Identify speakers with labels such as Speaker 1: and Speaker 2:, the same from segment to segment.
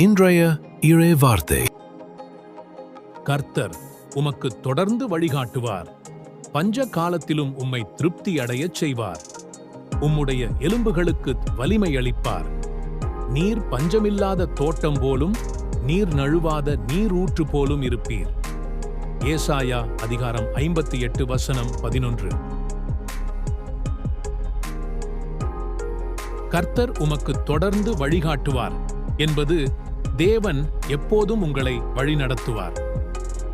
Speaker 1: இன்றைய இறை வார்த்தை.
Speaker 2: கர்த்தர் உமக்கு தொடர்ந்து வழிகாட்டுவார், பஞ்ச காலத்திலும் உம்மை திருப்தி அடையச் செய்வார், உம்முடைய எலும்புகளுக்கு வலிமை அளிப்பார். நீர் பஞ்சமில்லாத தோட்டம் போலும் நீர் நழுவாத நீரூற்று போலும் இருப்பீர். ஏசாயா அதிகாரம் 58 வசனம் 11. கர்த்தர் உமக்கு தொடர்ந்து வழிகாட்டுவார் என்பது தேவன் எப்போதும் உங்களை வழிநடத்துவார்.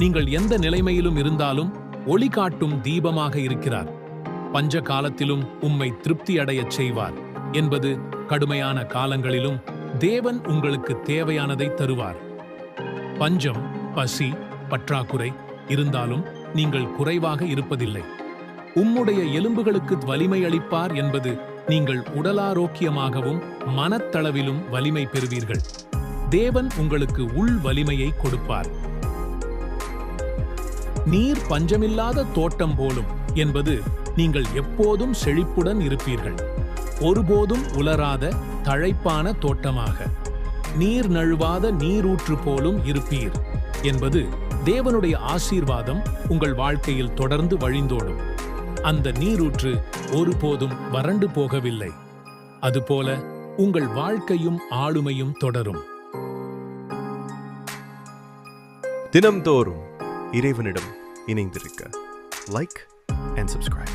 Speaker 2: நீங்கள் எந்த நிலைமையிலும் இருந்தாலும் ஒளி காட்டும் தீபமாக இருக்கிறார். பஞ்ச காலத்திலும் உம்மை திருப்தி அடையச் செய்வார் என்பது கடுமையான காலங்களிலும் தேவன் உங்களுக்கு தேவையானதை தருவார். பஞ்சம், பசி, பற்றாக்குறை இருந்தாலும் நீங்கள் குறைவாக இருப்பதில்லை. உம்முடைய எலும்புகளுக்கு வலிமை அளிப்பார் என்பது நீங்கள் உடலாரோக்கியமாகவும் மனத்தளவிலும் வலிமை பெறுவீர்கள். தேவன் உங்களுக்கு உள் வலிமையை கொடுப்பார். நீர் பஞ்சமில்லாத தோட்டம் போலும் என்பது நீங்கள் எப்போதும் செழிப்புடன் இருப்பீர்கள். ஒருபோதும் உலராத தழைப்பான தோட்டமாக நீர் நழுவாத நீரூற்று போலும் இருப்பீர் என்பது தேவனுடைய ஆசீர்வாதம் உங்கள் வாழ்க்கையில் தொடர்ந்து வழிந்தோடும். அந்த நீரூற்று ஒருபோதும் வறண்டு போகவில்லை. அதுபோல உங்கள் வாழ்க்கையும் ஆளுமையும் தொடரும்.
Speaker 3: தினம்தோறும் இறைவனிடம் இணைந்திருக்க லைக் அண்ட் சப்ஸ்கிரைப்.